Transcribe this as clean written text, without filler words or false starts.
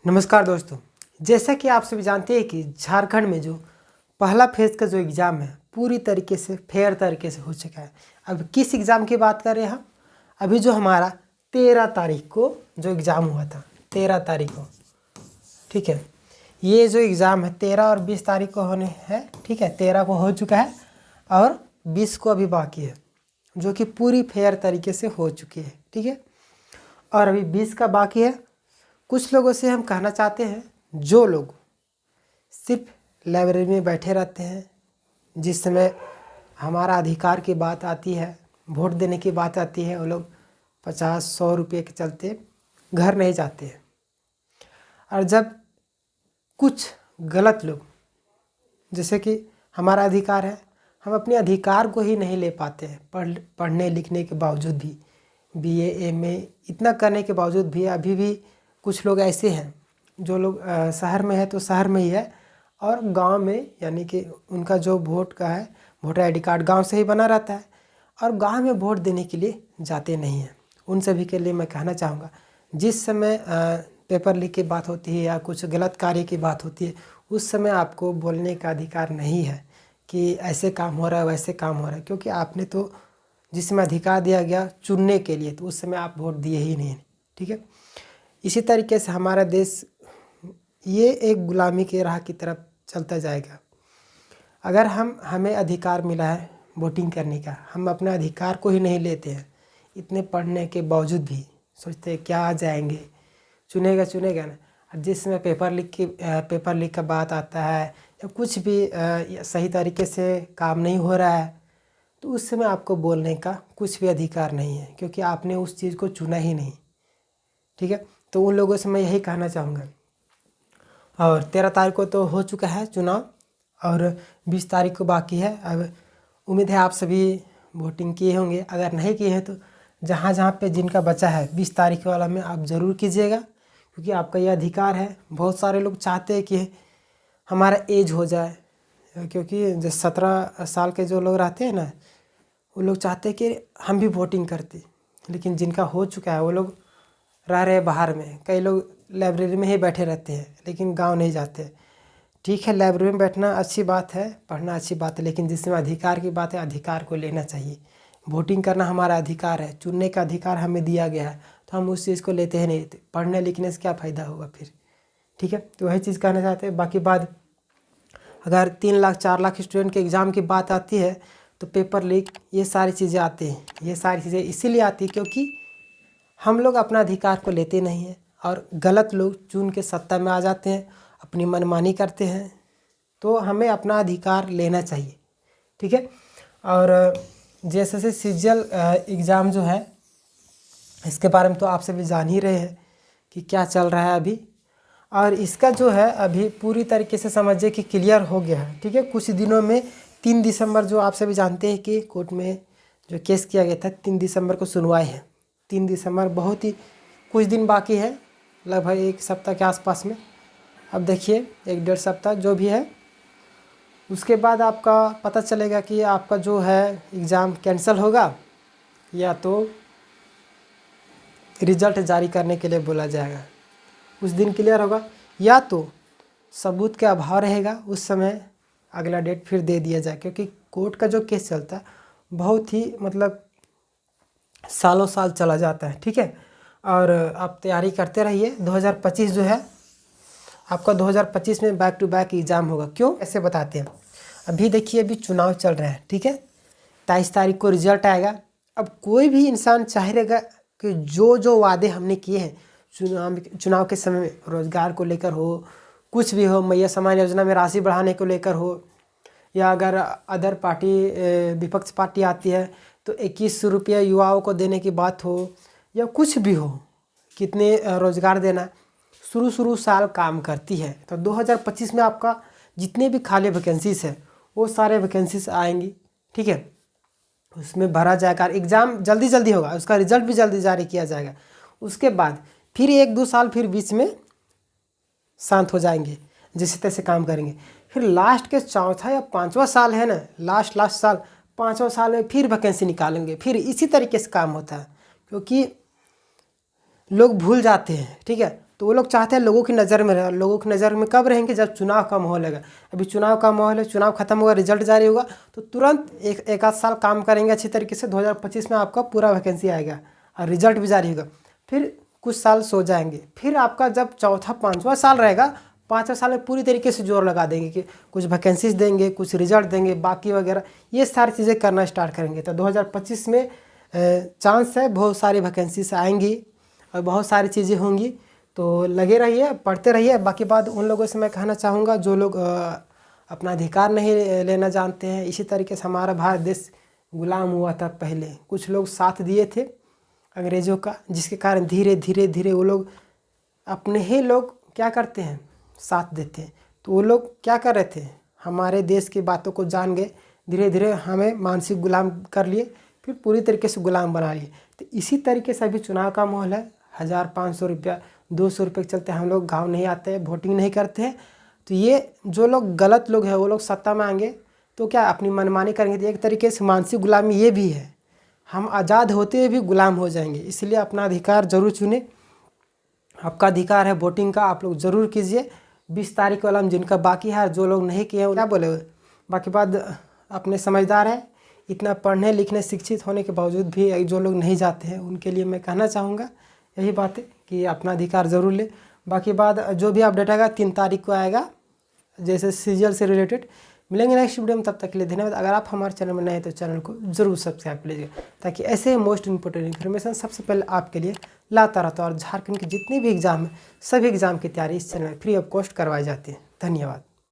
नमस्कार दोस्तों, जैसा कि आप सभी जानते हैं कि झारखंड में जो पहला फेज़ का जो एग्ज़ाम है पूरी तरीके से फेयर तरीके से हो चुका है। अब किस एग्ज़ाम की बात कर रहे हैं हम? अभी जो हमारा 13 तारीख को जो एग्ज़ाम हुआ था, 13 तारीख को, ठीक है। ये जो एग्ज़ाम है 13 और 20 तारीख को होने हैं, ठीक है। 13 को हो चुका है और 20 को अभी बाकी है, जो कि पूरी फेयर तरीके से हो चुकी है, ठीक है। और अभी 20 का बाकी है। कुछ लोगों से हम कहना चाहते हैं, जो लोग सिर्फ लाइब्रेरी में बैठे रहते हैं, जिस समय हमारा अधिकार की बात आती है, वोट देने की बात आती है, वो लोग 50-100 रुपये के चलते घर नहीं जाते हैं। और जब कुछ गलत लोग, जैसे कि हमारा अधिकार है, हम अपने अधिकार को ही नहीं ले पाते हैं। पढ़ने लिखने के बावजूद भी, BA MA इतना करने के बावजूद भी अभी भी कुछ लोग ऐसे हैं जो लोग शहर में है तो शहर में ही है, और गांव में यानी कि उनका जो वोट का है, वोटर ID कार्ड गांव से ही बना रहता है, और गांव में वोट देने के लिए जाते नहीं हैं। उन सभी के लिए मैं कहना चाहूँगा, जिस समय पेपर लीक की बात होती है या कुछ गलत कार्य की बात होती है, उस समय आपको बोलने का अधिकार नहीं है कि ऐसे काम हो रहा है, वैसे काम हो रहा है, क्योंकि आपने तो जिस समय अधिकार दिया गया चुनने के लिए, तो उस समय आप वोट दिए ही नहीं, ठीक है। इसी तरीके से हमारा देश ये एक गुलामी की राह की तरफ चलता जाएगा। अगर हमें अधिकार मिला है वोटिंग करने का, हम अपना अधिकार को ही नहीं लेते हैं, इतने पढ़ने के बावजूद भी सोचते हैं क्या आ जाएंगे, चुनेगा ना। जिस समय पेपर लीक का बात आता है या कुछ भी सही तरीके से काम नहीं हो रहा है, तो उस समय आपको बोलने का कुछ भी अधिकार नहीं है, क्योंकि आपने उस चीज़ को चुना ही नहीं, ठीक है। तो उन लोगों से मैं यही कहना चाहूँगा। और 13 तारीख को तो हो चुका है चुनाव, और 20 तारीख को बाकी है। अब उम्मीद है आप सभी वोटिंग किए होंगे। अगर नहीं किए हैं तो जहाँ जहाँ पे जिनका बचा है 20 तारीख वाला में आप ज़रूर कीजिएगा, क्योंकि आपका ये अधिकार है। बहुत सारे लोग चाहते हैं कि हमारा एज हो जाए, क्योंकि जो 17 साल के जो लोग रहते हैं ना, वो लोग चाहते हैं कि हम भी वोटिंग करते, लेकिन जिनका हो चुका है वो लोग रह रहे बाहर में। कई लोग लाइब्रेरी में ही बैठे रहते हैं, लेकिन गांव नहीं जाते। ठीक है, लाइब्रेरी में बैठना अच्छी बात है, पढ़ना अच्छी बात है, लेकिन जिसमें अधिकार की बात है, अधिकार को लेना चाहिए। वोटिंग करना हमारा अधिकार है, चुनने का अधिकार हमें दिया गया है, तो हम उस चीज़ को लेते हैं नहीं। पढ़ने लिखने से क्या फ़ायदा होगा फिर, ठीक है। तो वही चीज़ कहना चाहते हैं। बाकी बात, अगर 3 लाख 4 लाख स्टूडेंट के एग्ज़ाम की बात आती है, तो पेपर लीक, ये सारी चीज़ें आती हैं। ये सारी चीज़ें इसीलिए आती है क्योंकि हम लोग अपना अधिकार को लेते नहीं हैं, और गलत लोग चुन के सत्ता में आ जाते हैं, अपनी मनमानी करते हैं। तो हमें अपना अधिकार लेना चाहिए, ठीक है। और जैसे सीजीएल एग्ज़ाम जो है, इसके बारे में तो आप सभी जान ही रहे हैं कि क्या चल रहा है अभी। और इसका जो है अभी पूरी तरीके से समझिए कि क्लियर हो गया है, ठीक है। कुछ दिनों में 3 दिसंबर, जो आप सभी जानते हैं कि कोर्ट में जो केस किया गया था, 3 दिसंबर को सुनवाई है। 3 दिसंबर, बहुत ही कुछ दिन बाकी है, लगभग 1 सप्ताह के आसपास में। अब देखिए 1-1.5 सप्ताह जो भी है, उसके बाद आपका पता चलेगा कि आपका जो है एग्ज़ाम कैंसिल होगा या तो रिज़ल्ट जारी करने के लिए बोला जाएगा। उस दिन क्लियर होगा, या तो सबूत का अभाव रहेगा, उस समय अगला डेट फिर दे दिया जाए। क्योंकि कोर्ट का जो केस चलता है बहुत ही मतलब सालों साल चला जाता है, ठीक है। और आप तैयारी करते रहिए। 2025 जो है आपका, 2025 में बैक टू बैक एग्ज़ाम होगा। क्यों, ऐसे बताते हैं। अभी देखिए, अभी चुनाव चल रहा है, ठीक है। 23 तारीख को रिजल्ट आएगा। अब कोई भी इंसान चाहेगा कि जो जो वादे हमने किए हैं चुनाव के समय में, रोज़गार को लेकर हो, कुछ भी हो, मैया सम्मान योजना में राशि बढ़ाने को लेकर हो, या अगर अदर पार्टी विपक्ष पार्टी आती है तो 2100 रुपया युवाओं को देने की बात हो, या कुछ भी हो, कितने रोज़गार देना, शुरू साल काम करती है। तो 2025 में आपका जितने भी खाली वैकेंसीज़ है वो सारे वैकेंसीज आएंगी, ठीक है। उसमें भरा जाएगा। एग्ज़ाम जल्दी होगा, उसका रिज़ल्ट भी जल्दी जारी किया जाएगा। उसके बाद फिर 1-2 साल फिर बीच में शांत हो जाएंगे, जैसे तैसे काम करेंगे। फिर लास्ट के 4था या 5वां साल है ना, लास्ट साल, 5वां साल में फिर वैकेंसी निकालेंगे। फिर इसी तरीके से काम होता है, क्योंकि लोग भूल जाते हैं, ठीक है। तो वो लोग चाहते हैं लोगों की नज़र में रहे। लोगों की नज़र में कब रहेंगे? जब चुनाव का माहौल है। अभी चुनाव का माहौल है, चुनाव खत्म होगा, रिजल्ट जारी होगा तो तुरंत एक आध साल काम करेंगे अच्छी तरीके से, 2025 में आपका पूरा वैकेंसी आएगा और रिजल्ट भी जारी होगा। फिर कुछ साल सो जाएंगे, फिर आपका जब चौथा पाँचवा साल रहेगा, पाँचवें साल में पूरी तरीके से जोर लगा देंगे कि कुछ वैकेंसीज देंगे, कुछ रिजल्ट देंगे, बाकी वगैरह ये सारी चीज़ें करना स्टार्ट करेंगे। तो 2025 में चांस है बहुत सारी वैकेंसीज आएंगी और बहुत सारी चीज़ें होंगी। तो लगे रहिए, पढ़ते रहिए। बाकी बात उन लोगों से मैं कहना चाहूँगा जो लोग अपना अधिकार नहीं लेना जानते हैं। इसी तरीके से हमारा भारत देश गुलाम हुआ था पहले, कुछ लोग साथ दिए थे अंग्रेज़ों का, जिसके कारण धीरे धीरे धीरे वो लोग अपने ही लोग क्या करते हैं, साथ देते हैं। तो वो लोग क्या कर रहे थे, हमारे देश की बातों को जान गए, धीरे धीरे हमें मानसिक गुलाम कर लिए, फिर पूरी तरीके से गुलाम बना लिए। तो इसी तरीके से अभी चुनाव का माहौल है। 1500 रुपया 200 रुपये के चलते हम लोग गाँव नहीं आते हैं, वोटिंग नहीं करते हैं। तो ये जो लोग गलत लोग हैं वो लोग सत्ता में आएंगे तो क्या अपनी मनमानी करेंगे। तो एक तरीके से मानसिक गुलामी ये भी है, हम आज़ाद होते हुए भी गुलाम हो जाएंगे। इसलिए अपना अधिकार ज़रूर चुने, आपका अधिकार है वोटिंग का, आप लोग ज़रूर कीजिए। 20 तारीख वाला जिनका बाकी है, जो लोग नहीं किए हैं क्या बोले। बाकी बात अपने समझदार हैं, इतना पढ़ने लिखने शिक्षित होने के बावजूद भी जो लोग नहीं जाते हैं उनके लिए मैं कहना चाहूँगा यही बात है कि अपना अधिकार ज़रूर ले। बाकी बात जो भी अपडेट आएगा 3 तारीख को आएगा, जैसे सीरियल से रिलेटेड। मिलेंगे नेक्स्ट वीडियो में, तब तक के लिए धन्यवाद। अगर आप हमारे चैनल में नए हैं तो चैनल को जरूर सब्सक्राइब कर लीजिएगा, ताकि ऐसे मोस्ट इंपॉर्टेंट इन्फॉर्मेशन सबसे पहले आपके लिए लाता रहता है। और झारखंड के जितने भी एग्ज़ाम हैं सभी एग्ज़ाम की तैयारी इस चैनल में फ्री ऑफ कॉस्ट करवाई जाती है। धन्यवाद।